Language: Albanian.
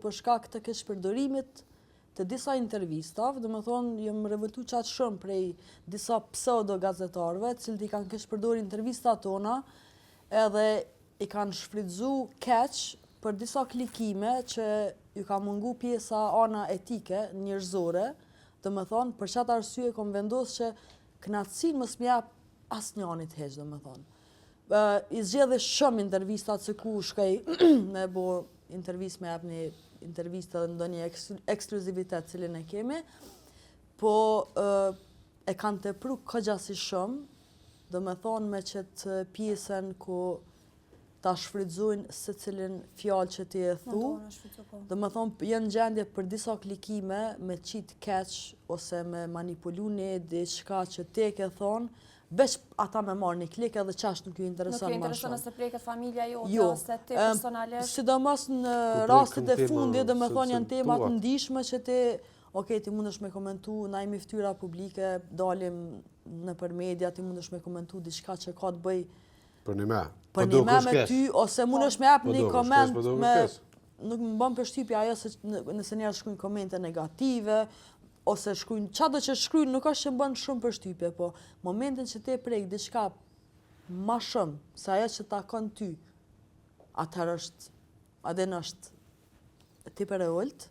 për shkak të keqpërdorimit të disa intervistave, dhe më thonë, jem revoltu qatë shumë prej disa pseudo-gazetarve, cilët i kanë keqpërdori intervistat tona, edhe i kanë shfrytzu keq për disa klikime që ju ka mungu pjesa ana etike, njerëzore, dhe më thonë, për qatë arsye kom vendosë që knatësin mos m'jap asë njanit heq, dhe më thonë. I zgjedhe shumë intervistat se ku shkej me bo intervist me jap një intervista dhe ndonjë ekskluzivitet cilin e kemi, po e kanë tepru këgjasi shumë, dhe me thonë me qëtë pjesën ku ta shfrytëzojnë se cilin fjalë që ti e thu, dhe me thonë jenë gjendje për disa klikime me qitë keq ose me manipulu një diçka që ti ke thonë, veç ata me marrë një klik edhe qash nuk ju intereson ma shumë. Nuk ju intereson nëse preket familja jote ose ti personalisht? Sidomos në rastet e fundit, dhe me thonë janë temat ndishme që ti mundesh me komentu, na jemi ftyra publike, dalim në për media, ti mundesh me komentu diçka që ka të bëj për një me ty, ose mundesh me jap një koment nuk më bën përshtypje ajo se nëse njerëz shkruajnë komente negative, ose shkrujnë, qato që shkrujnë nuk është që më bënë shumë përshtypje, po momentin që te prejk diçka ma shumë se ajo që takon ty, atëherë është, adin është ti për e ullët,